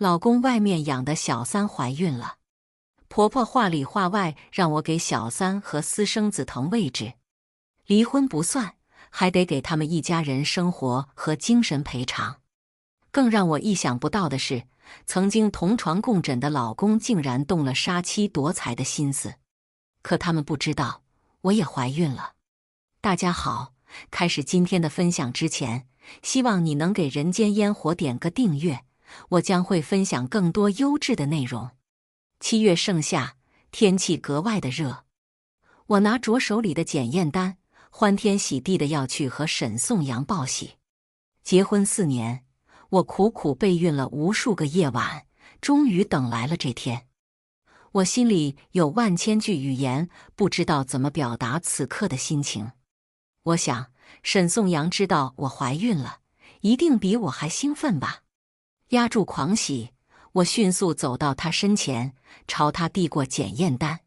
老公外面养的小三怀孕了，婆婆话里话外让我给小三和私生子腾位置，离婚不算，还得给他们一家人生活和精神赔偿。更让我意想不到的是，曾经同床共枕的老公竟然动了杀妻夺财的心思。可他们不知道，我也怀孕了。大家好，开始今天的分享之前，希望你能给人间烟火点个订阅，我将会分享更多优质的内容。7月盛夏，天气格外的热，我拿着手里的检验单，欢天喜地的要去和沈颂阳报喜。结婚4年，我苦苦备孕了无数个夜晚，终于等来了这天。我心里有万千句语言，不知道怎么表达此刻的心情。我想，沈颂阳知道我怀孕了，一定比我还兴奋吧。压住狂喜，我迅速走到他身前，朝他递过检验单。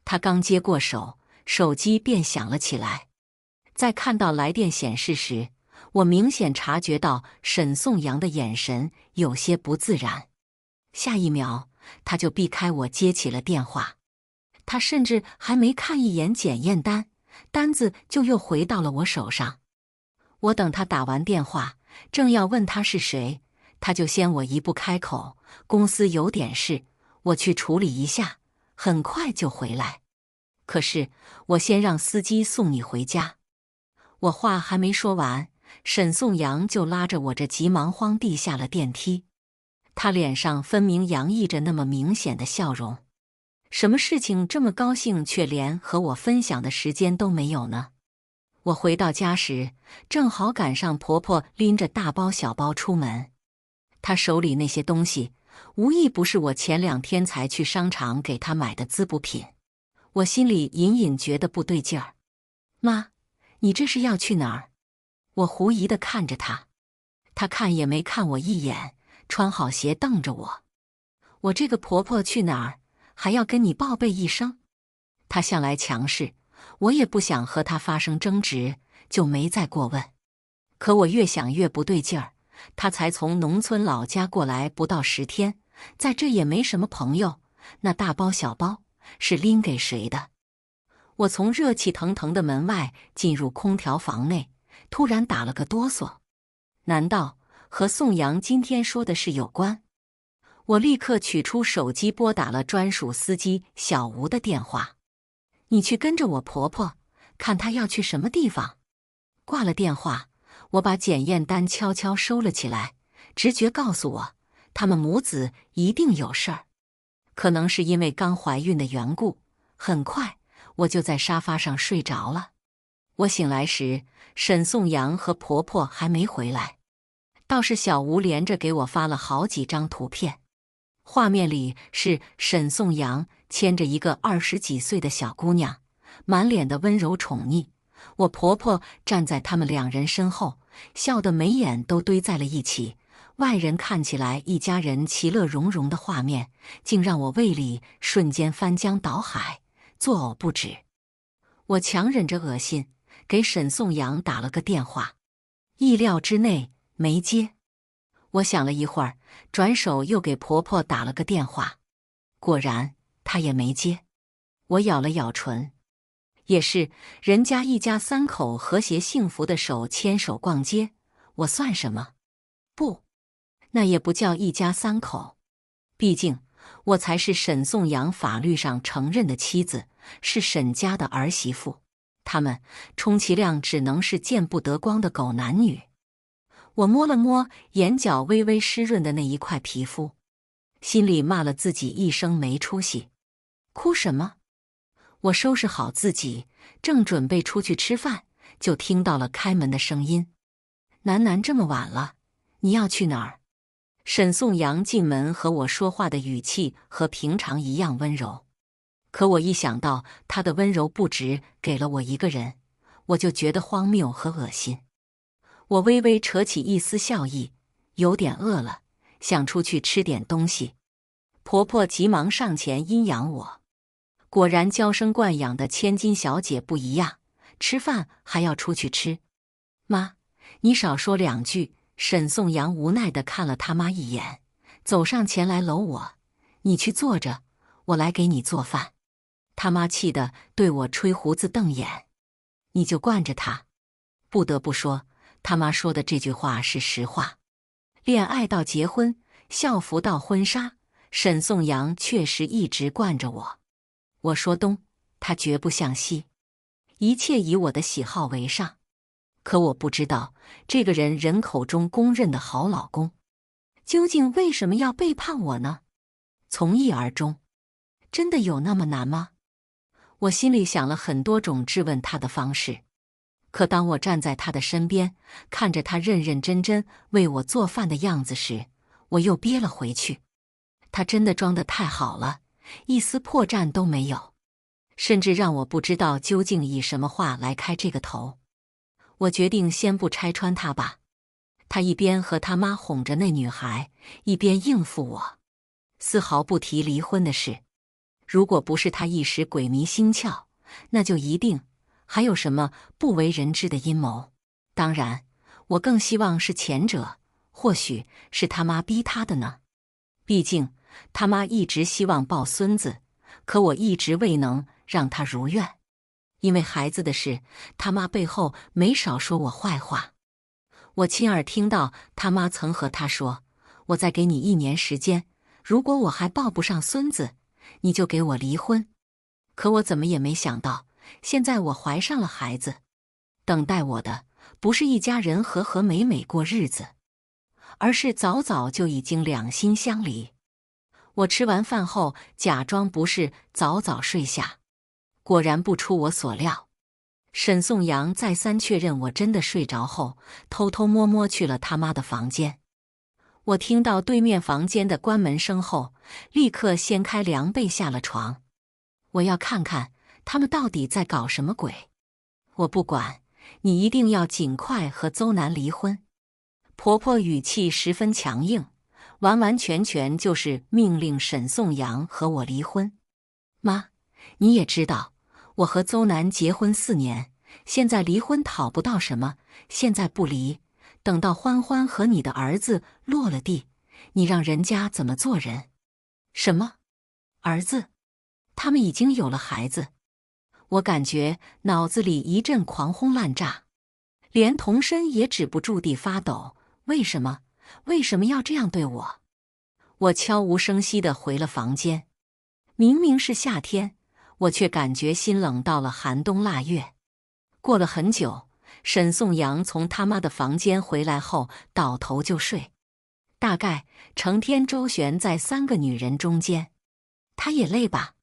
他刚接过手，手机便响了起来。在看到来电显示时，我明显察觉到沈颂阳的眼神有些不自然。下一秒，他就避开我接起了电话。他甚至还没看一眼检验单，单子就又回到了我手上。我等他打完电话，正要问他是谁，他就先我一步开口：公司有点事，我去处理一下，很快就回来。可是我先让司机送你回家。我话还没说完，沈颂阳就拉着我这急忙慌地下了电梯。他脸上分明洋溢着那么明显的笑容。什么事情这么高兴，却连和我分享的时间都没有呢？我回到家时，正好赶上婆婆拎着大包小包出门。她手里那些东西，无一不是我前2天才去商场给她买的滋补品。我心里隐隐觉得不对劲儿。妈，你这是要去哪儿？我狐疑地看着她，她看也没看我一眼，穿好鞋瞪着我。我这个婆婆去哪儿，还要跟你报备一声？她向来强势，我也不想和她发生争执，就没再过问。可我越想越不对劲儿，她才从农村老家过来不到10天，在这也没什么朋友，那大包小包是拎给谁的？我从热气腾腾的门外进入空调房内，突然打了个哆嗦。难道和颂阳今天说的事有关？我立刻取出手机拨打了专属司机小吴的电话。你去跟着我婆婆，看她要去什么地方。挂了电话，我把检验单悄悄收了起来，直觉告诉我，他们母子一定有事儿。可能是因为刚怀孕的缘故，很快我就在沙发上睡着了。我醒来时，沈颂阳和婆婆还没回来，倒是小吴连着给我发了好几张图片。画面里是沈颂阳牵着一个20几岁的小姑娘，满脸的温柔宠溺。我婆婆站在他们2人身后，笑得眉眼都堆在了一起。外人看起来一家人其乐融融的画面，竟让我胃里瞬间翻江倒海，作呕不止。我强忍着恶心，给沈颂阳打了个电话，意料之内没接。我想了一会儿，转手又给婆婆打了个电话，果然她也没接。我咬了咬唇，也是，人家一家3口和谐幸福的手牵手逛街，我算什么？不，那也不叫一家3口。毕竟我才是沈颂阳法律上承认的妻子，是沈家的儿媳妇，他们充其量只能是见不得光的狗男女。我摸了摸眼角微微湿润的那一块皮肤，心里骂了自己一声没出息。哭什么？我收拾好自己，正准备出去吃饭，就听到了开门的声音。楠楠，这么晚了，你要去哪儿？沈颂阳进门和我说话的语气和平常一样温柔，可我一想到他的温柔不只给了我一个人，我就觉得荒谬和恶心。我微微扯起一丝笑意，有点饿了，想出去吃点东西。婆婆急忙上前阴阳我。果然娇生惯养的千金小姐不一样，吃饭还要出去吃。妈，你少说2句。沈颂阳无奈地看了他妈一眼，走上前来搂我：“你去坐着，我来给你做饭。”他妈气得对我吹胡子瞪眼：“你就惯着他。”不得不说，他妈说的这句话是实话。恋爱到结婚，校服到婚纱，沈颂阳确实一直惯着我。我说东，他绝不向西，一切以我的喜好为上。可我不知道，这个人口中公认的好老公，究竟为什么要背叛我呢？从一而终，真的有那么难吗？我心里想了很多种质问他的方式，可当我站在他的身边，看着他认认真真为我做饭的样子时，我又憋了回去。他真的装得太好了，一丝破绽都没有，甚至让我不知道究竟以什么话来开这个头。我决定先不拆穿他吧。他一边和他妈哄着那女孩，一边应付我，丝毫不提离婚的事。如果不是他一时鬼迷心窍，那就一定还有什么不为人知的阴谋。当然，我更希望是前者，或许是他妈逼他的呢。毕竟他妈一直希望抱孙子，可我一直未能让他如愿。因为孩子的事，他妈背后没少说我坏话。我亲耳听到他妈曾和他说：“我再给你1年时间，如果我还抱不上孙子，你就给我离婚。”可我怎么也没想到，现在我怀上了孩子，等待我的不是一家人和和美美过日子，而是早早就已经两心相离。我吃完饭后假装不是，早早睡下。果然不出我所料，沈颂阳再三确认我真的睡着后，偷偷摸摸去了他妈的房间。我听到对面房间的关门声后，立刻掀开凉被下了床。我要看看他们到底在搞什么鬼。我不管，你一定要尽快和邹南离婚。婆婆语气十分强硬，完完全全就是命令沈颂阳和我离婚。妈，你也知道，我和邹南结婚4年，现在离婚讨不到什么，现在不离，等到欢欢和你的儿子落了地，你让人家怎么做人？什么？儿子？他们已经有了孩子。我感觉脑子里一阵狂轰滥炸，连童身也止不住地发抖。为什么？为什么要这样对我？我悄无声息地回了房间。明明是夏天，我却感觉心冷到了寒冬腊月。过了很久，沈颂阳从他妈的房间回来后，倒头就睡，大概成天周旋在3个女人中间。他也累吧？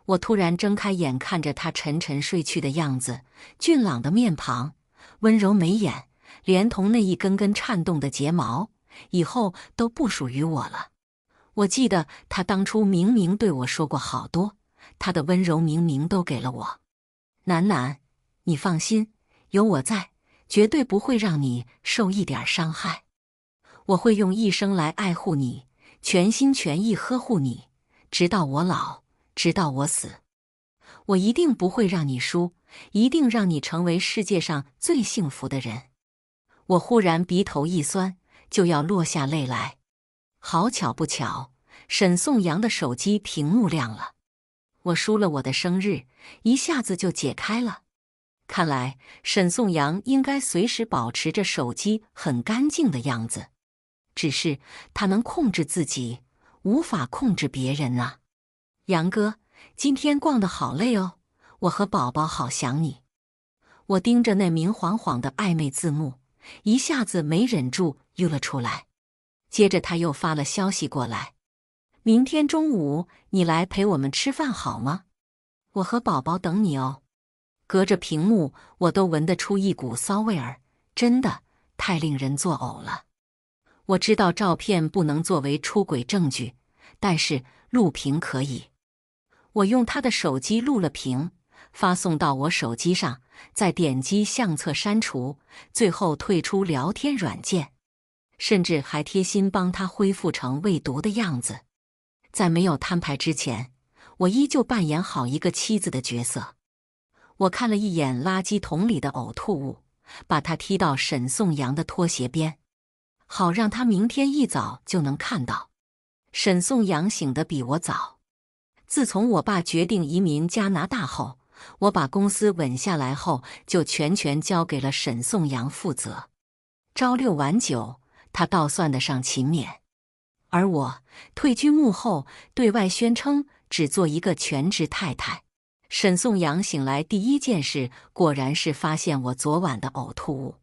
我突然睁开眼，看着他沉沉睡去的样子，俊朗的面庞，温柔眉眼，连同那一根根颤动的睫毛，以后都不属于我了。我记得他当初明明对我说过好多，他的温柔明明都给了我。楠楠，你放心，有我在，绝对不会让你受一点伤害。我会用一生来爱护你，全心全意呵护你，直到我老，直到我死。我一定不会让你输，一定让你成为世界上最幸福的人。我忽然鼻头一酸，就要落下泪来。好巧不巧，沈颂阳的手机屏幕亮了。我输了我的生日，一下子就解开了。看来沈颂阳应该随时保持着手机很干净的样子，只是他能控制自己，无法控制别人啊。杨哥，今天逛得好累哦，我和宝宝好想你。我盯着那明晃晃的暧昧字幕，一下子没忍住晕了出来。接着他又发了消息过来：明天中午你来陪我们吃饭好吗？我和宝宝等你哦。隔着屏幕我都闻得出一股骚味儿，真的太令人作呕了。我知道照片不能作为出轨证据，但是录屏可以。我用他的手机录了屏，发送到我手机上，再点击相册删除，最后退出聊天软件，甚至还贴心帮他恢复成未读的样子。在没有摊牌之前，我依旧扮演好一个妻子的角色。我看了一眼垃圾桶里的呕吐物，把它踢到沈颂阳的拖鞋边，好让他明天一早就能看到。沈颂阳醒得比我早。自从我爸决定移民加拿大后，我把公司稳下来后，就全权交给了沈颂阳负责。朝六晚九，他倒算得上勤勉。而我退居幕后，对外宣称只做一个全职太太。沈颂阳醒来第一件事，果然是发现我昨晚的呕吐物。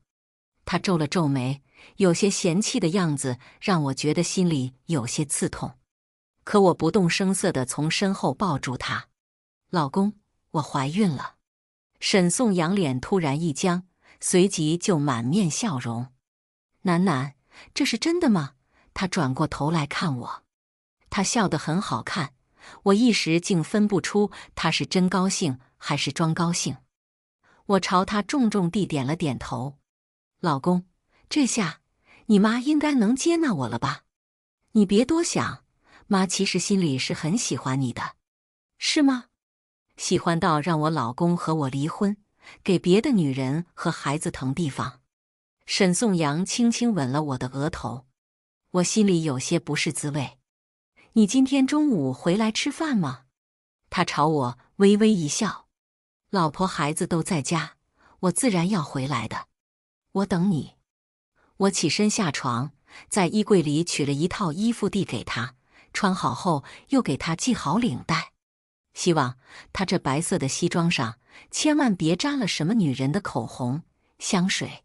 他皱了皱眉，有些嫌弃的样子，让我觉得心里有些刺痛。可我不动声色地从身后抱住他：“老公，我怀孕了。”沈颂阳脸突然一僵，随即就满面笑容。楠楠，这是真的吗？他转过头来看我，他笑得很好看，我一时竟分不出他是真高兴还是装高兴。我朝他重重地点了点头：“老公，这下你妈应该能接纳我了吧？你别多想，妈其实心里是很喜欢你的。”“是吗？喜欢到让我老公和我离婚，给别的女人和孩子腾地方？”沈颂阳轻轻吻了我的额头，我心里有些不是滋味。“你今天中午回来吃饭吗？”他朝我微微一笑：“老婆孩子都在家，我自然要回来的。我等你。”我起身下床，在衣柜里取了一套衣服递给他，穿好后又给他系好领带，希望他这白色的西装上千万别沾了什么女人的口红、香水。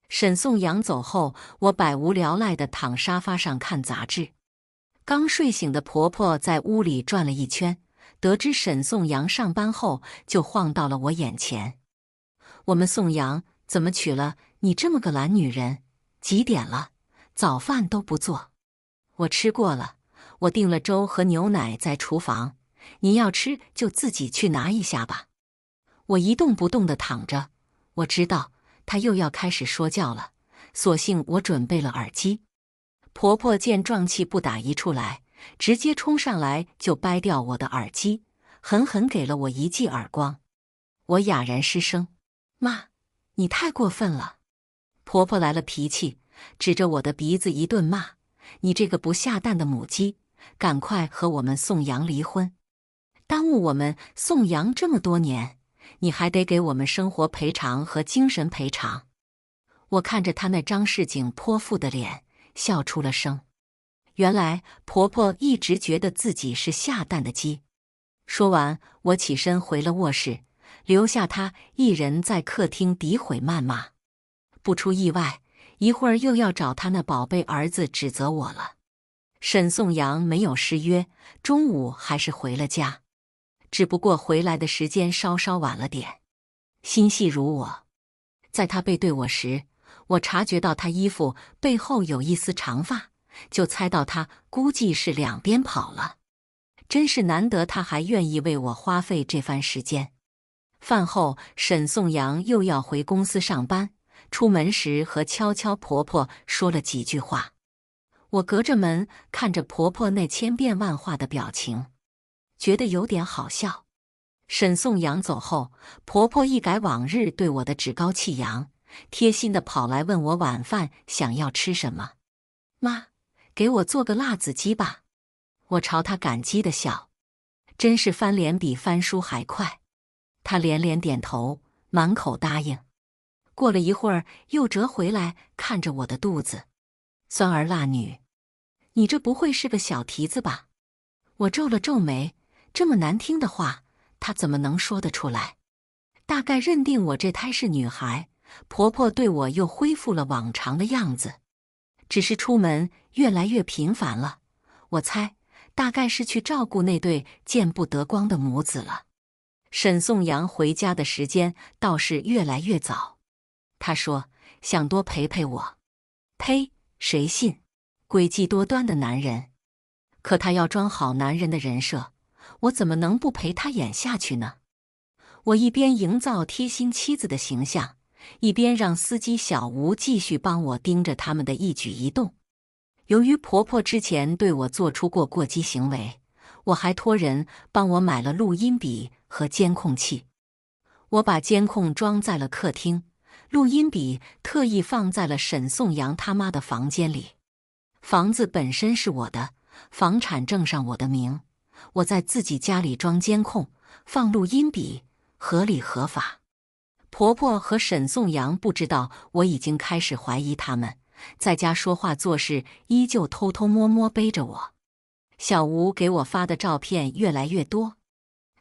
沈颂阳走后，我百无聊赖地躺沙发上看杂志。刚睡醒的婆婆在屋里转了一圈，得知沈颂阳上班后，就晃到了我眼前：“我们颂阳怎么娶了你这么个懒女人？几点了？早饭都不做。”“我吃过了，我订了粥和牛奶在厨房，您要吃就自己去拿一下吧。”我一动不动地躺着，我知道她又要开始说教了，索性我准备了耳机。婆婆见壮气不打一处来，直接冲上来就掰掉我的耳机，狠狠给了我一记耳光。我哑然失声：“妈，你太过分了！”婆婆来了脾气，指着我的鼻子一顿骂：“你这个不下蛋的母鸡，赶快和我们宋阳离婚！耽误我们宋阳这么多年，你还得给我们生活赔偿和精神赔偿。”我看着她那张市井泼妇的脸，笑出了声。原来婆婆一直觉得自己是下蛋的鸡。说完，我起身回了卧室，留下她一人在客厅诋毁谩骂。不出意外，一会儿又要找他那宝贝儿子指责我了。沈颂阳没有失约，中午还是回了家，只不过回来的时间稍稍晚了点。心细如我，在他背对我时，我察觉到他衣服背后有一丝长发，就猜到他估计是两边跑了。真是难得他还愿意为我花费这番时间。饭后，沈颂阳又要回公司上班，出门时和悄悄婆婆说了几句话。我隔着门看着婆婆那千变万化的表情，觉得有点好笑。沈颂阳走后，婆婆一改往日对我的趾高气扬，贴心地跑来问我晚饭想要吃什么。妈，给我做个辣子鸡吧。我朝她感激地笑，真是翻脸比翻书还快。她连连点头，满口答应。过了一会儿，又折回来看着我的肚子，酸儿辣女，你这不会是个小蹄子吧？我皱了皱眉，这么难听的话，她怎么能说得出来？大概认定我这胎是女孩，婆婆对我又恢复了往常的样子，只是出门越来越频繁了。我猜，大概是去照顾那对见不得光的母子了。沈颂阳回家的时间倒是越来越早，他说想多陪陪我。呸，谁信？诡计多端的男人。可他要装好男人的人设，我怎么能不陪他演下去呢？我一边营造贴心妻子的形象，一边让司机小吴继续帮我盯着他们的一举一动。由于婆婆之前对我做出过过激行为，我还托人帮我买了录音笔和监控器。我把监控装在了客厅，录音笔特意放在了沈颂阳他妈的房间里。房子本身是我的，房产证上我的名，我在自己家里装监控，放录音笔，合理合法。婆婆和沈颂阳不知道我已经开始怀疑他们，在家说话做事依旧偷偷摸摸背着我。小吴给我发的照片越来越多，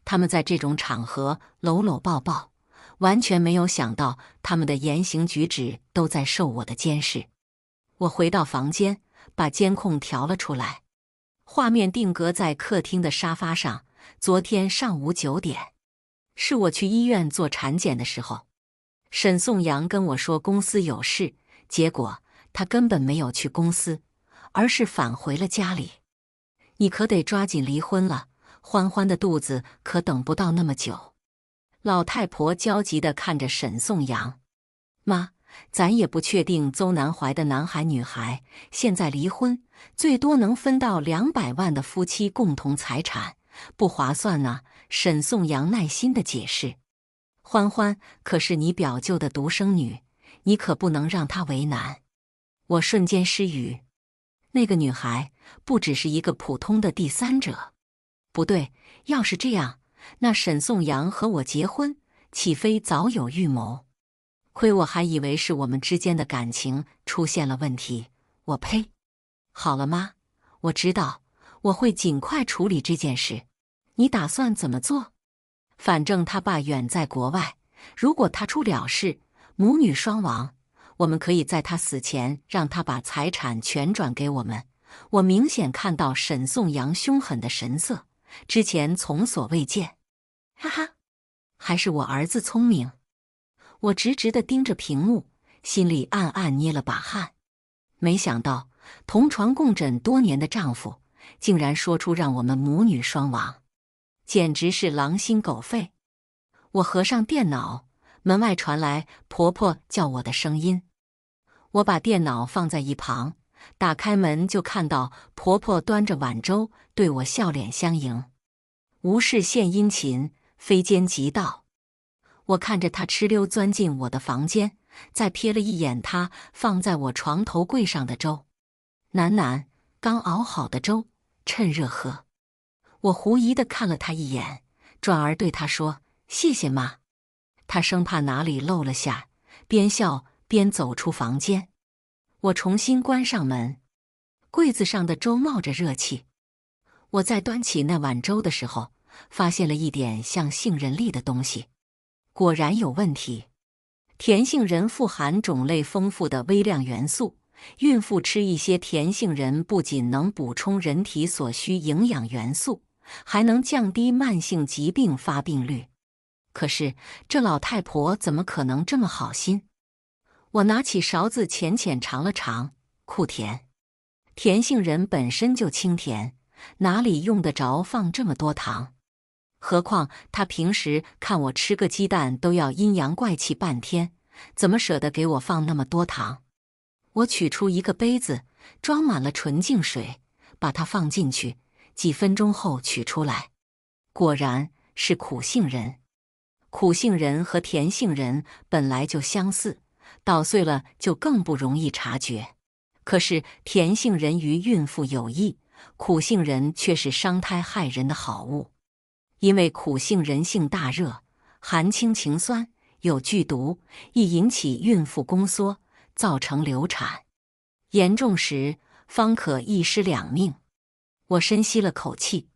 他们在这种场合搂搂抱抱，完全没有想到他们的言行举止都在受我的监视。我回到房间，把监控调了出来，画面定格在客厅的沙发上。昨天上午9点，是我去医院做产检的时候。沈颂阳跟我说公司有事，结果他根本没有去公司，而是返回了家里。你可得抓紧离婚了，欢欢的肚子可等不到那么久。老太婆焦急地看着沈颂阳，妈，咱也不确定邹南怀的男孩女孩，现在离婚最多能分到200万的夫妻共同财产，不划算呢。沈颂阳耐心地解释，欢欢可是你表舅的独生女，你可不能让她为难。我瞬间失语，那个女孩不只是一个普通的第三者。不对，要是这样，那沈颂阳和我结婚，岂非早有预谋？亏我还以为是我们之间的感情出现了问题。我呸！好了妈，我知道，我会尽快处理这件事。你打算怎么做？反正他爸远在国外，如果他出了事，母女双亡，我们可以在他死前让他把财产全转给我们。我明显看到沈颂阳凶狠的神色，之前从所未见。哈哈，还是我儿子聪明。我直直地盯着屏幕，心里暗暗捏了把汗。没想到同床共枕多年的丈夫，竟然说出让我们母女双亡，简直是狼心狗肺。我合上电脑，门外传来婆婆叫我的声音。我把电脑放在一旁，打开门就看到婆婆端着碗粥对我笑脸相迎。无事献殷勤，非奸即盗。我看着她哧溜钻进我的房间，再瞥了一眼她放在我床头柜上的粥，楠楠刚熬好的粥，趁热喝。我狐疑地看了她一眼，转而对她说：“谢谢妈。”她生怕哪里漏了下，边笑边走出房间。我重新关上门，柜子上的粥冒着热气。我在端起那碗粥的时候，发现了一点像杏仁粒的东西，果然有问题。甜杏仁富含种类丰富的微量元素，孕妇吃一些甜杏仁不仅能补充人体所需营养元素，还能降低慢性疾病发病率。可是这老太婆怎么可能这么好心？我拿起勺子浅浅尝了尝，酷甜。甜杏仁本身就清甜，哪里用得着放这么多糖？何况她平时看我吃个鸡蛋都要阴阳怪气半天，怎么舍得给我放那么多糖？我取出一个杯子，装满了纯净水，把它放进去，几分钟后取出来，果然是苦杏仁。苦杏仁和甜杏仁本来就相似，捣碎了就更不容易察觉。可是甜杏仁于孕妇有益，苦杏仁却是伤胎害人的好物。因为苦杏仁性大热，含氢氰酸，有剧毒，易引起孕妇宫缩，造成流产，严重时方可一尸两命。我深吸了口气，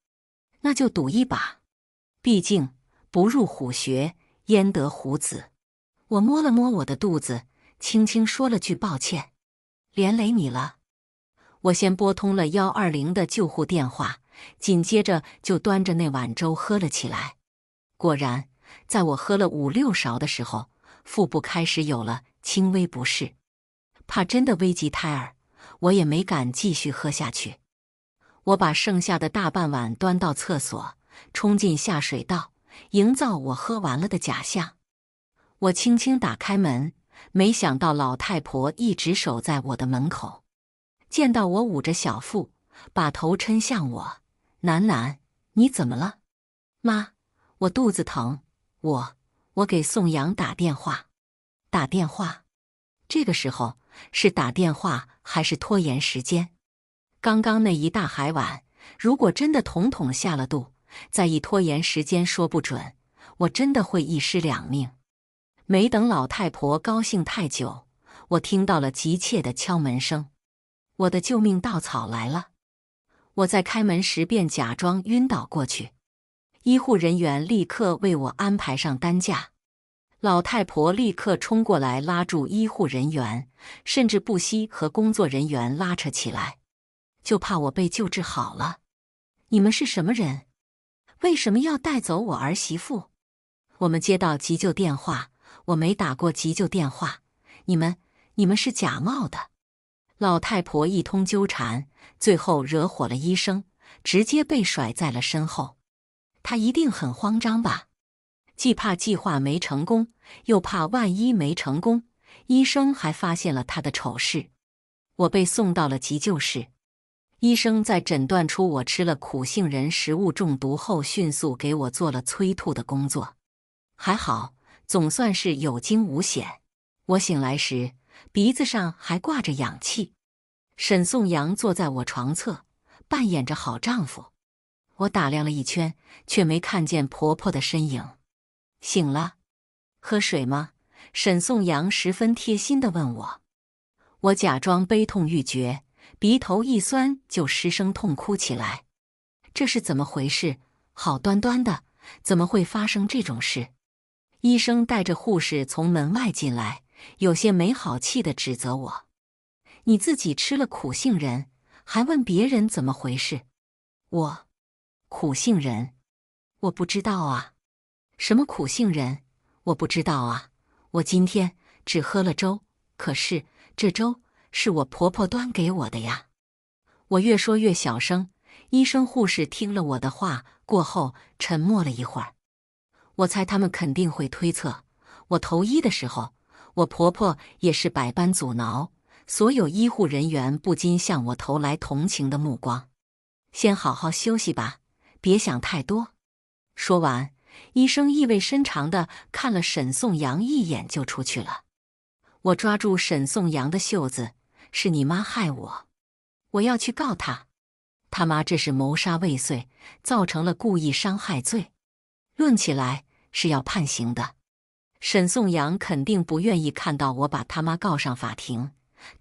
那就赌一把，毕竟不入虎穴，焉得虎子。我摸了摸我的肚子，轻轻说了句抱歉，连累你了。我先拨通了120的救护电话，紧接着就端着那碗粥喝了起来。果然，在我喝了5、6勺的时候，腹部开始有了轻微不适。怕真的危及胎儿，我也没敢继续喝下去。我把剩下的大半碗端到厕所，冲进下水道，营造我喝完了的假象。我轻轻打开门，没想到老太婆一直守在我的门口。见到我捂着小腹，把头抻向我：“楠楠，你怎么了？”“妈，我肚子疼。我给宋阳打电话。”“打电话？这个时候是打电话还是拖延时间？”刚刚那一大海碗，如果真的统统下了肚，再一拖延时间，说不准我真的会一尸两命。没等老太婆高兴太久，我听到了急切的敲门声。我的救命稻草来了！我在开门时便假装晕倒过去，医护人员立刻为我安排上担架。老太婆立刻冲过来拉住医护人员，甚至不惜和工作人员拉扯起来，就怕我被救治好了。你们是什么人？为什么要带走我儿媳妇？我们接到急救电话，我没打过急救电话。你们是假冒的。老太婆一通纠缠，最后惹火了医生，直接被甩在了身后。她一定很慌张吧？既怕计划没成功，又怕万一没成功，医生还发现了她的丑事。我被送到了急救室，医生在诊断出我吃了苦杏仁食物中毒后，迅速给我做了催吐的工作。还好，总算是有惊无险。我醒来时，鼻子上还挂着氧气。沈颂阳坐在我床侧，扮演着好丈夫。我打量了一圈，却没看见婆婆的身影。醒了，喝水吗？沈颂阳十分贴心地问我。我假装悲痛欲绝，鼻头一酸就失声痛哭起来。这是怎么回事？好端端的，怎么会发生这种事？医生带着护士从门外进来，有些没好气地指责我：你自己吃了苦杏仁，还问别人怎么回事？苦杏仁？我不知道啊。什么苦杏仁？我不知道啊。我今天只喝了粥，可是这粥是我婆婆端给我的呀。我越说越小声，医生护士听了我的话过后沉默了一会儿。我猜他们肯定会推测，我头医的时候，我婆婆也是百般阻挠，所有医护人员不禁向我投来同情的目光。先好好休息吧，别想太多。说完，医生意味深长地看了沈颂阳一眼就出去了。我抓住沈颂阳的袖子：是你妈害我，我要去告她。他妈这是谋杀未遂，造成了故意伤害罪，论起来是要判刑的。沈颂阳肯定不愿意看到我把他妈告上法庭，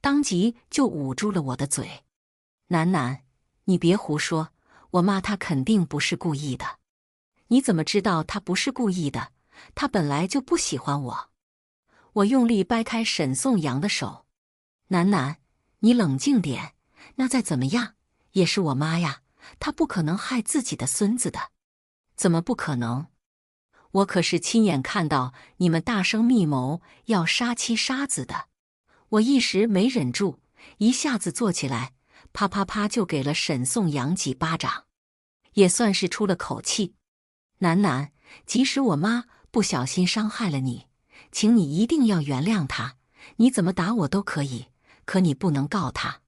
当即就捂住了我的嘴：楠楠，你别胡说，我妈她肯定不是故意的。你怎么知道她不是故意的？她本来就不喜欢我。我用力掰开沈颂阳的手：楠楠，你冷静点，那再怎么样也是我妈呀，她不可能害自己的孙子的。怎么不可能？我可是亲眼看到你们大声密谋要杀妻杀子的。我一时没忍住，一下子坐起来，啪啪啪就给了沈颂阳几巴掌，也算是出了口气。楠楠，即使我妈不小心伤害了你，请你一定要原谅她。你怎么打我都可以，可你不能告她。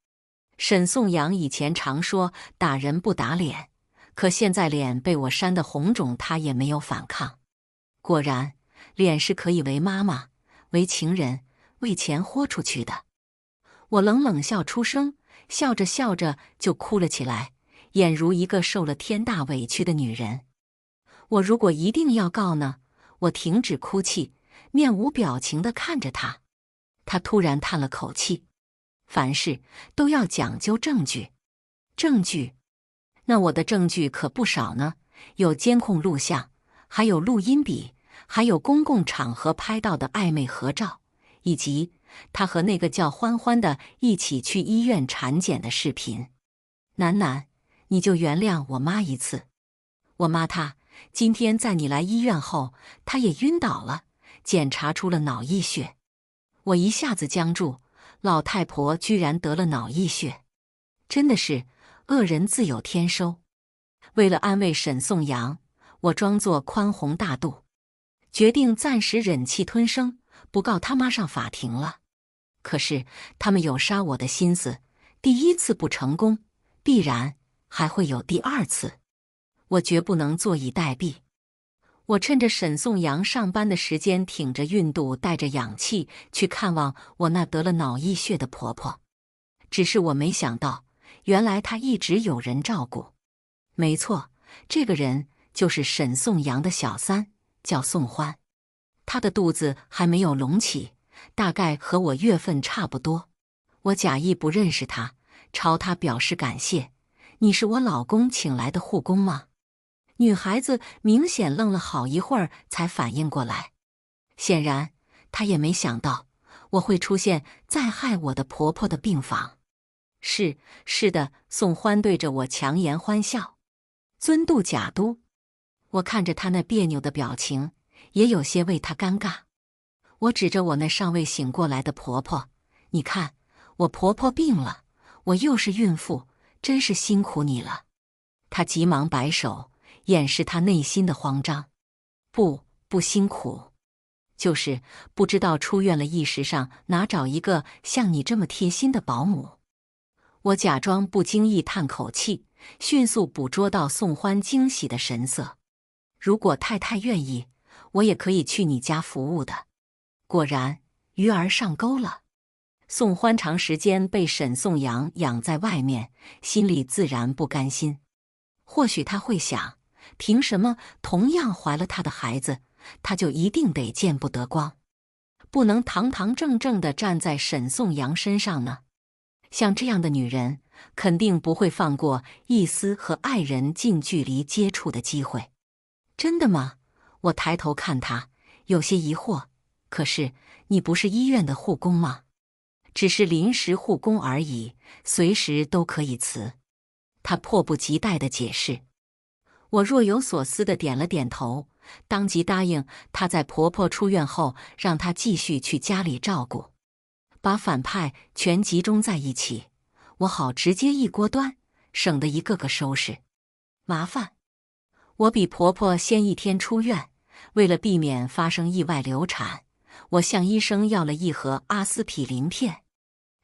沈颂阳以前常说打人不打脸，可现在脸被我扇得红肿，他也没有反抗。果然，脸是可以为妈妈、为情人、为钱豁出去的。我冷冷笑出声，笑着笑着就哭了起来，俨如一个受了天大委屈的女人。我如果一定要告呢？我停止哭泣，面无表情地看着他。他突然叹了口气：凡事都要讲究证据。证据？那我的证据可不少呢，有监控录像，还有录音笔，还有公共场合拍到的暧昧合照，以及他和那个叫欢欢的一起去医院产检的视频。楠楠，你就原谅我妈一次。我妈她今天在你来医院后，她也晕倒了，检查出了脑溢血。我一下子僵住，老太婆居然得了脑溢血，真的是恶人自有天收。为了安慰沈颂阳，我装作宽宏大度，决定暂时忍气吞声，不告他妈上法庭了。可是他们有杀我的心思，第一次不成功，必然还会有第二次。我绝不能坐以待毙。我趁着沈颂阳上班的时间，挺着孕肚，带着氧气去看望我那得了脑溢血的婆婆。只是我没想到，原来她一直有人照顾。没错，这个人就是沈颂阳的小三，叫宋欢。他的肚子还没有隆起，大概和我月份差不多。我假意不认识他，朝他表示感谢：“你是我老公请来的护工吗？”女孩子明显愣了好一会儿，才反应过来。显然，她也没想到我会出现在害我的婆婆的病房。是的，宋欢对着我强颜欢笑，尊嘟假嘟。我看着她那别扭的表情，也有些为她尴尬。我指着我那尚未醒过来的婆婆：“你看，我婆婆病了，我又是孕妇，真是辛苦你了。”她急忙摆手，掩饰她内心的慌张：“不辛苦，就是不知道出院了一时上哪找一个像你这么贴心的保姆。”我假装不经意叹口气，迅速捕捉到宋欢惊喜的神色：“如果太太愿意，我也可以去你家服务的。”果然，鱼儿上钩了。宋欢长时间被沈颂阳养在外面，心里自然不甘心。或许他会想，凭什么同样怀了他的孩子，他就一定得见不得光，不能堂堂正正地站在沈颂阳身上呢？像这样的女人，肯定不会放过一丝和爱人近距离接触的机会。真的吗？我抬头看他，有些疑惑。可是你不是医院的护工吗？只是临时护工而已，随时都可以辞。他迫不及待地解释。我若有所思地点了点头，当即答应她在婆婆出院后，让她继续去家里照顾，把反派全集中在一起，我好直接一锅端，省得一个个收拾麻烦。我比婆婆先一天出院，为了避免发生意外流产，我向医生要了一盒阿司匹林片。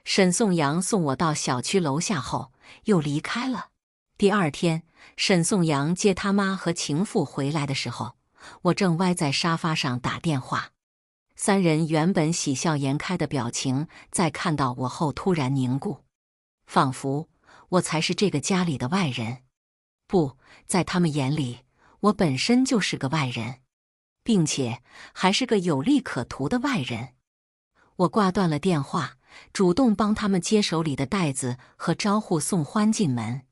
沈颂阳送我到小区楼下后，又离开了。第二天，沈颂阳接他妈和情妇回来的时候，我正歪在沙发上打电话。三人原本喜笑颜开的表情，在看到我后突然凝固，仿佛我才是这个家里的外人。不，在他们眼里，我本身就是个外人，并且还是个有利可图的外人。我挂断了电话，主动帮他们接手里的袋子和招呼宋欢进门。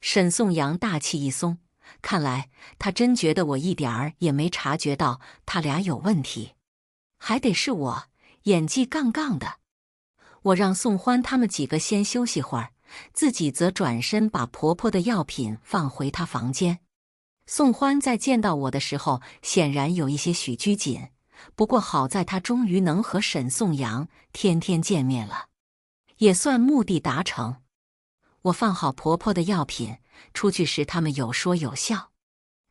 沈颂阳大气一松，看来他真觉得我一点儿也没察觉到他俩有问题，还得是我演技杠杠的。我让宋欢他们几个先休息会儿，自己则转身把婆婆的药品放回她房间。宋欢在见到我的时候，显然有一些许拘谨，不过好在他终于能和沈颂阳天天见面了，也算目的达成。我放好婆婆的药品，出去时他们有说有笑，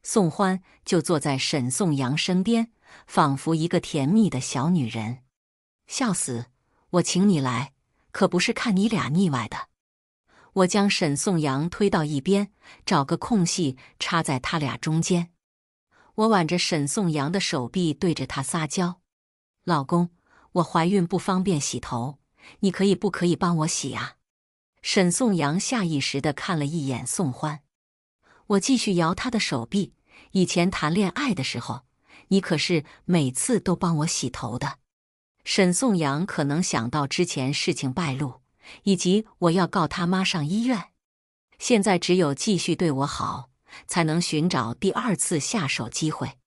宋欢就坐在沈颂阳身边，仿佛一个甜蜜的小女人。笑死，我请你来，可不是看你俩腻歪的。我将沈颂阳推到一边，找个空隙插在他俩中间。我挽着沈颂阳的手臂，对着他撒娇：“老公，我怀孕不方便洗头，你不可以帮我洗啊？”沈颂阳下意识地看了一眼宋欢。我继续摇他的手臂：“以前谈恋爱的时候，你可是每次都帮我洗头的。”沈颂阳可能想到之前事情败露，以及我要告他妈上医院，现在只有继续对我好，才能寻找第二次下手机会。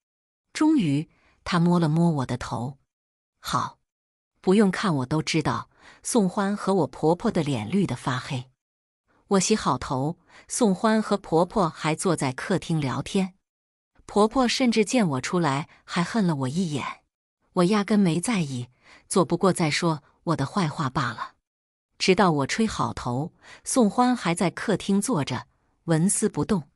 终于，他摸了摸我的头：“好。”不用看我都知道，宋欢和我婆婆的脸绿得发黑。我洗好头，宋欢和婆婆还坐在客厅聊天。婆婆甚至见我出来还恨了我一眼，我压根没在意，做不过再说我的坏话罢了。直到我吹好头，宋欢还在客厅坐着，纹丝不动。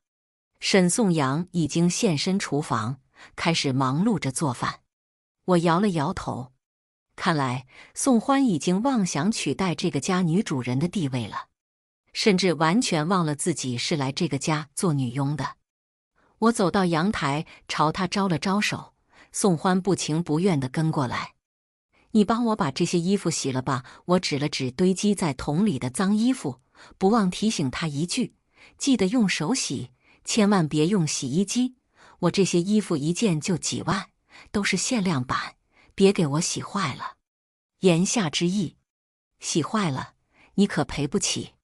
沈颂阳已经现身厨房，开始忙碌着做饭。我摇了摇头，看来宋欢已经妄想取代这个家女主人的地位了，甚至完全忘了自己是来这个家做女佣的。我走到阳台，朝他招了招手，宋欢不情不愿地跟过来：“你帮我把这些衣服洗了吧。”我指了指堆积在桶里的脏衣服，不忘提醒她一句，记得用手洗，千万别用洗衣机。我这些衣服一件就几万，都是限量版，别给我洗坏了。言下之意，洗坏了你可赔不起。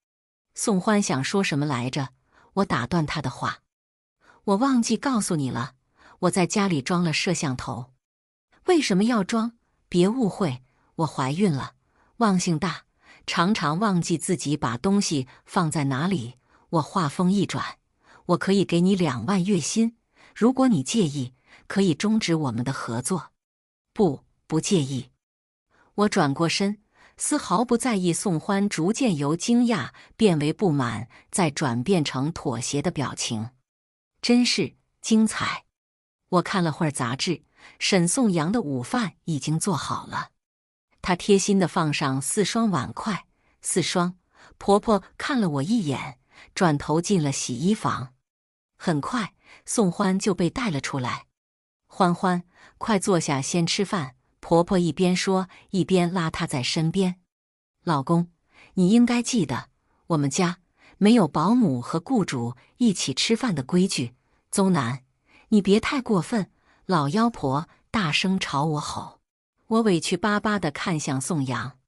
宋欢想说什么来着，我打断他的话。我忘记告诉你了，我在家里装了摄像头。为什么要装？别误会，我怀孕了，忘性大，常常忘记自己把东西放在哪里。我话锋一转，我可以给你2万月薪，如果你介意，可以终止我们的合作。不介意。我转过身，丝毫不在意宋欢逐渐由惊讶变为不满，再转变成妥协的表情。真是精彩。我看了会儿杂志，沈颂阳的午饭已经做好了，他贴心地放上4双碗筷，4双。婆婆看了我一眼，转头进了洗衣房。很快，宋欢就被带了出来。欢欢，快坐下，先吃饭。婆婆一边说，一边拉她在身边。老公，你应该记得，我们家没有保姆和雇主一起吃饭的规矩。邹南，你别太过分。老妖婆大声朝我吼。我委屈巴巴地看向宋阳。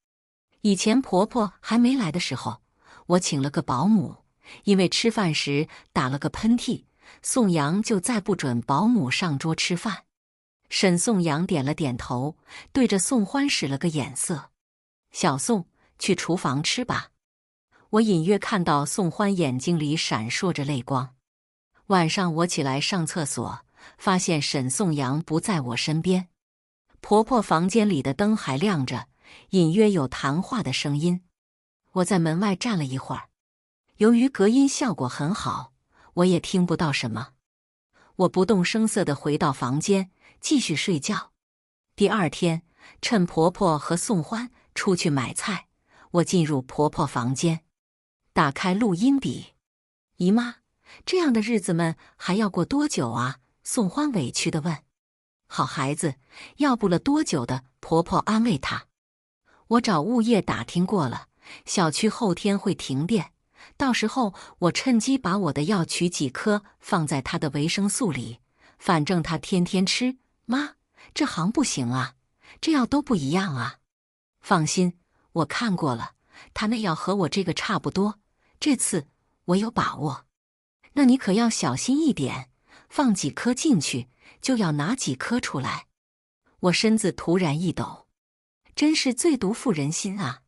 以前婆婆还没来的时候，我请了个保姆，因为吃饭时打了个喷嚏，宋阳就再不准保姆上桌吃饭。沈宋阳点了点头，对着宋欢使了个眼色。小宋，去厨房吃吧。我隐约看到宋欢眼睛里闪烁着泪光。晚上我起来上厕所，发现沈宋阳不在我身边。婆婆房间里的灯还亮着，隐约有谈话的声音。我在门外站了一会儿，由于隔音效果很好，我也听不到什么。我不动声色地回到房间，继续睡觉。第二天，趁婆婆和宋欢出去买菜，我进入婆婆房间，打开录音笔。姨妈，这样的日子们还要过多久啊？宋欢委屈地问。好孩子，要不了多久的，婆婆安慰她。我找物业打听过了，小区后天会停电，到时候我趁机把我的药取几颗放在她的维生素里，反正她天天吃。妈，这行不行啊，这药都不一样啊。放心，我看过了，她那药和我这个差不多，这次我有把握。那你可要小心一点，放几颗进去，就要拿几颗出来。我身子突然一抖，真是最毒妇人心啊！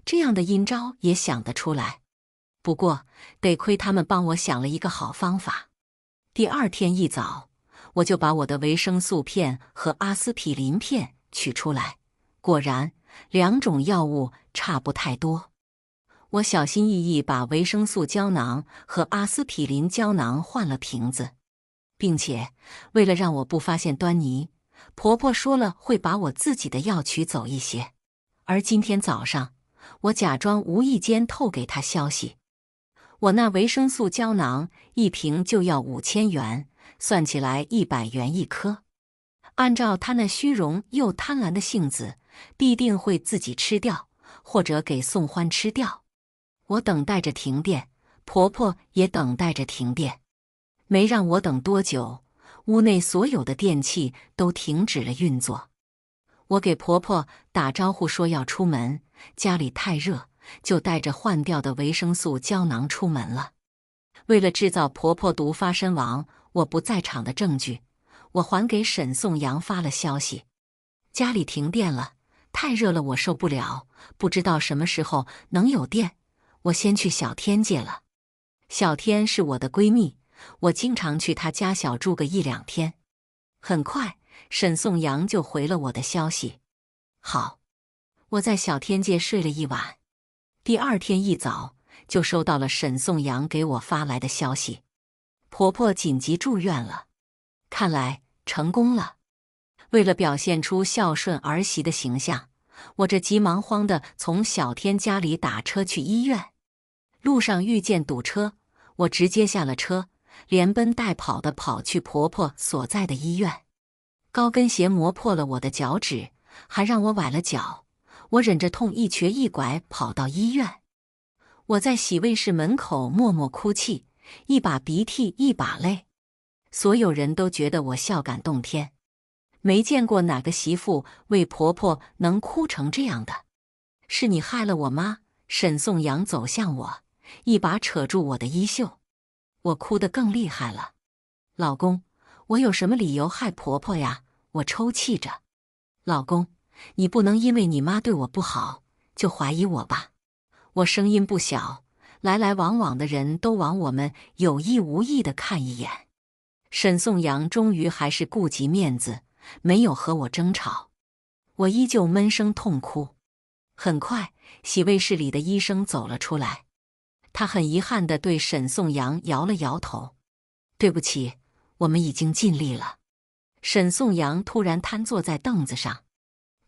这样的阴招也想得出来。不过得亏他们帮我想了一个好方法。第二天一早，我就把我的维生素片和阿司匹林片取出来，果然2种药物差不太多。我小心翼翼把维生素胶囊和阿司匹林胶囊换了瓶子，并且为了让我不发现端倪，婆婆说了会把我自己的药取走一些。而今天早上，我假装无意间透给她消息，我那维生素胶囊一瓶就要5000元，算起来100元一颗。按照她那虚荣又贪婪的性子，必定会自己吃掉，或者给宋欢吃掉。我等待着停电，婆婆也等待着停电。没让我等多久，屋内所有的电器都停止了运作。我给婆婆打招呼说要出门，家里太热，就带着换掉的维生素胶囊出门了。为了制造婆婆毒发身亡我不在场的证据，我还给沈宋阳发了消息。家里停电了，太热了，我受不了，不知道什么时候能有电，我先去小天借了。小天是我的闺蜜，我经常去她家小住个1-2天。很快，沈宋阳就回了我的消息。好，我在小天界睡了一晚。第二天一早，就收到了沈宋阳给我发来的消息，婆婆紧急住院了。看来成功了。为了表现出孝顺儿媳的形象，我这急忙慌地从小天家里打车去医院。路上遇见堵车，我直接下了车，连奔带跑地跑去婆婆所在的医院。高跟鞋磨破了我的脚趾，还让我崴了脚，我忍着痛一瘸一拐跑到医院。我在洗卫室门口默默哭泣，一把鼻涕一把泪。所有人都觉得我孝感动天，没见过哪个媳妇为婆婆能哭成这样的。是你害了我妈！沈颂阳走向我，一把扯住我的衣袖，我哭得更厉害了。老公，我有什么理由害婆婆呀？我抽泣着。老公，你不能因为你妈对我不好，就怀疑我吧？我声音不小，来来往往的人都往我们有意无意地看一眼。沈颂阳终于还是顾及面子，没有和我争吵。我依旧闷声痛哭。很快，洗卫室里的医生走了出来，他很遗憾地对沈颂阳摇了摇头：“对不起，我们已经尽力了。”沈颂阳突然瘫坐在凳子上，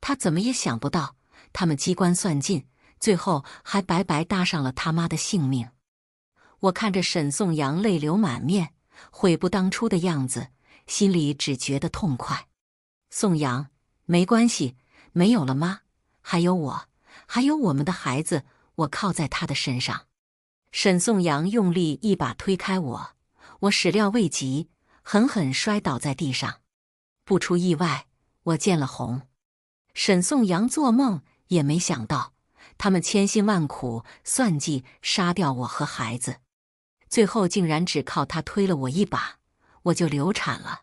他怎么也想不到，他们机关算尽，最后还白白搭上了他妈的性命。我看着沈颂阳泪流满面，悔不当初的样子，心里只觉得痛快。颂阳，没关系，没有了妈，还有我，还有我们的孩子，我靠在他的身上。沈颂阳用力一把推开我，我始料未及，狠狠摔倒在地上。不出意外，我见了红。沈颂阳做梦也没想到，他们千辛万苦算计杀掉我和孩子，最后竟然只靠他推了我一把，我就流产了。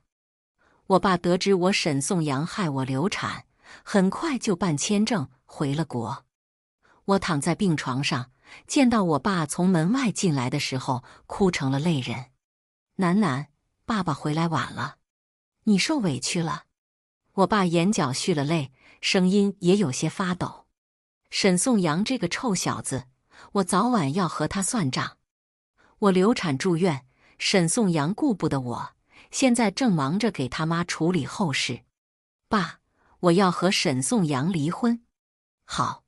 我爸得知我沈颂阳害我流产，很快就办签证回了国。我躺在病床上，见到我爸从门外进来的时候，哭成了泪人。楠楠，爸爸回来晚了，你受委屈了。我爸眼角蓄了泪，声音也有些发抖。沈颂阳这个臭小子，我早晚要和他算账。我流产住院，沈颂阳顾不得我，现在正忙着给他妈处理后事。爸，我要和沈颂阳离婚。好，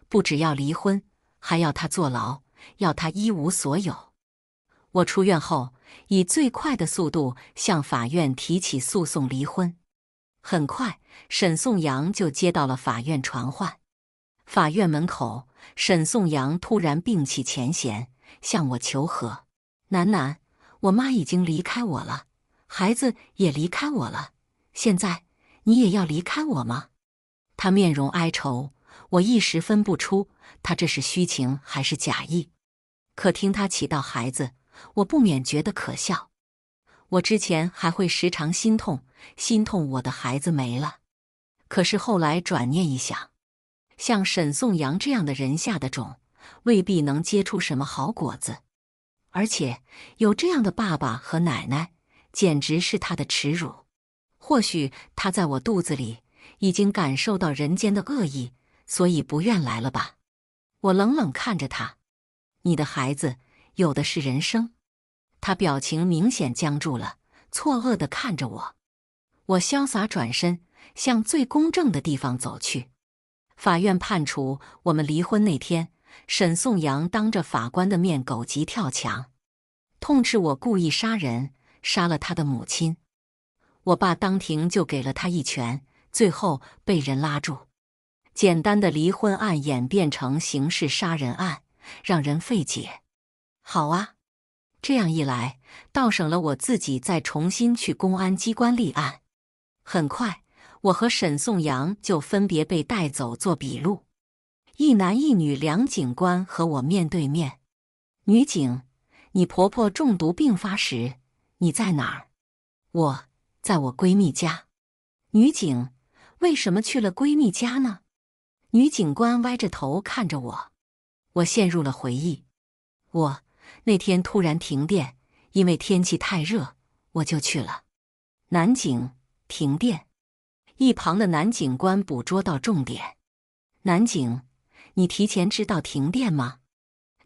不只要离婚，还要他坐牢，要他一无所有。我出院后，以最快的速度向法院提起诉讼离婚。很快，沈颂阳就接到了法院传唤。法院门口，沈颂阳突然摒弃前嫌，向我求和：“楠楠，我妈已经离开我了，孩子也离开我了，现在你也要离开我吗？”他面容哀愁，我一时分不出他这是虚情还是假意。可听他提到孩子，我不免觉得可笑。我之前还会时常心痛，心痛我的孩子没了。可是后来转念一想，像沈颂阳这样的人下的种，未必能结出什么好果子。而且有这样的爸爸和奶奶，简直是他的耻辱。或许他在我肚子里已经感受到人间的恶意，所以不愿来了吧。我冷冷看着他：“你的孩子有的是人生。”他表情明显僵住了，错愕地看着我。我潇洒转身，向最公正的地方走去。法院判处我们离婚那天，沈颂阳当着法官的面狗急跳墙，痛斥我故意杀人，杀了他的母亲。我爸当庭就给了他一拳，最后被人拉住。简单的离婚案演变成刑事杀人案，让人费解。好啊，这样一来，倒省了我自己再重新去公安机关立案。很快，我和沈颂阳就分别被带走做笔录。一男一女两警官和我面对面。女警，你婆婆中毒病发时，你在哪儿？我在我闺蜜家。女警，为什么去了闺蜜家呢？女警官歪着头看着我。我陷入了回忆。那天突然停电，因为天气太热，我就去了。男警，停电。一旁的男警官捕捉到重点。男警，你提前知道停电吗？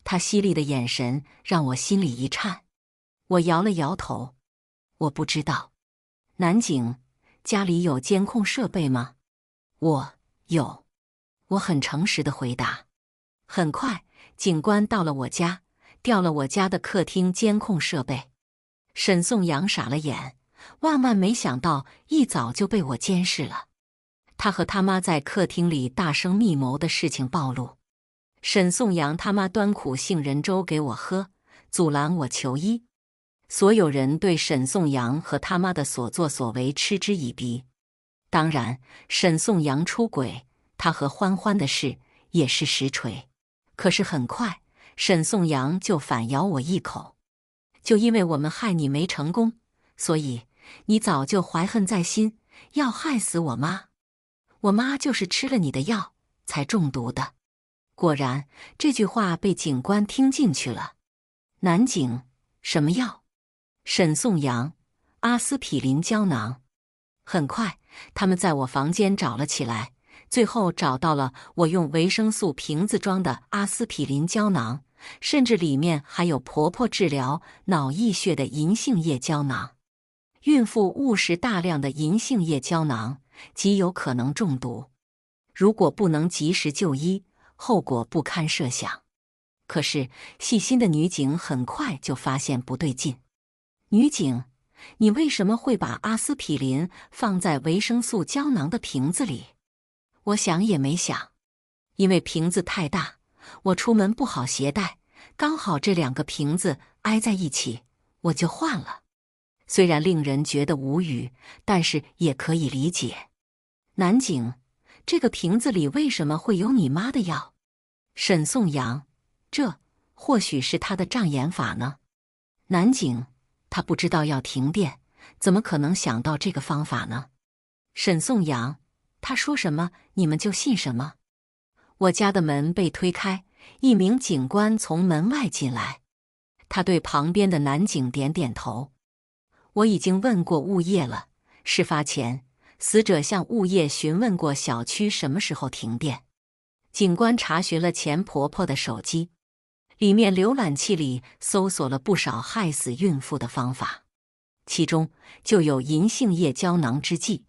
他犀利的眼神让我心里一颤。我摇了摇头，我不知道。男警，家里有监控设备吗？我有。我很诚实的回答。很快，警官到了我家，调了我家的客厅监控设备。沈颂阳傻了眼，万万没想到一早就被我监视了。他和他妈在客厅里大声密谋的事情暴露。沈颂阳他妈端苦杏仁粥给我喝，阻拦我求医。所有人对沈颂阳和他妈的所作所为嗤之以鼻。当然，沈颂阳出轨，他和欢欢的事也是实锤。可是很快，沈颂阳就反咬我一口，就因为我们害你没成功，所以你早就怀恨在心，要害死我妈。我妈就是吃了你的药才中毒的。果然，这句话被警官听进去了。男警，什么药？沈颂阳，阿司匹林胶囊。很快，他们在我房间找了起来，最后找到了我用维生素瓶子装的阿司匹林胶囊，甚至里面还有婆婆治疗脑溢血的银杏叶胶囊。孕妇误食大量的银杏叶胶囊，极有可能中毒。如果不能及时就医，后果不堪设想。可是细心的女警很快就发现不对劲。女警，你为什么会把阿司匹林放在维生素胶囊的瓶子里？我想也没想，因为瓶子太大，我出门不好携带，刚好这2个瓶子挨在一起，我就换了。虽然令人觉得无语，但是也可以理解。男警，这个瓶子里为什么会有你妈的药？沈颂阳，这或许是他的障眼法呢。男警，他不知道要停电，怎么可能想到这个方法呢？沈颂阳，他说什么你们就信什么。我家的门被推开，一名警官从门外进来，他对旁边的男警点点头。我已经问过物业了，事发前，死者向物业询问过小区什么时候停电。警官查询了钱婆婆的手机，里面浏览器里搜索了不少害死孕妇的方法，其中就有银杏叶胶囊之计。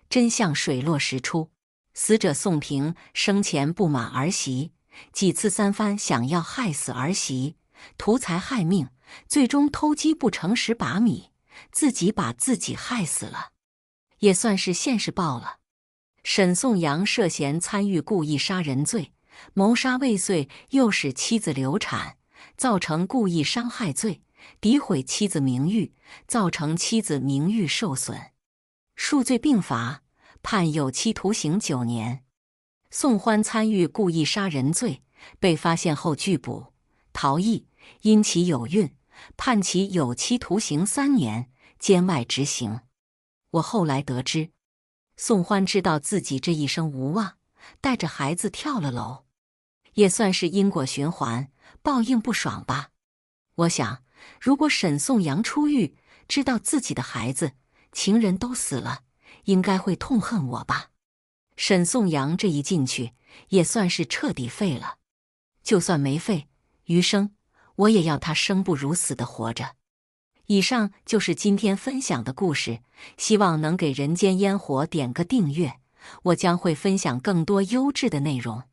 真相水落石出，死者宋平生前不满儿媳，几次3番想要害死儿媳，图财害命，最终偷鸡不成蚀把米，自己把自己害死了，也算是现世报了。沈颂阳涉嫌参与故意杀人罪，谋杀未遂诱使妻子流产，造成故意伤害罪，诋毁妻子名誉，造成妻子名誉受损，数罪并罚，判有期徒刑9年。宋欢参与故意杀人罪，被发现后拒捕逃逸，因其有孕，判其有期徒刑3年，监外执行。我后来得知，宋欢知道自己这一生无望，带着孩子跳了楼，也算是因果循环，报应不爽吧。我想，如果沈颂阳出狱，知道自己的孩子、情人都死了，应该会痛恨我吧。沈颂阳这一进去，也算是彻底废了。就算没废，余生我也要他生不如死的活着。以上就是今天分享的故事，希望能给人间烟火点个订阅，我将会分享更多优质的内容。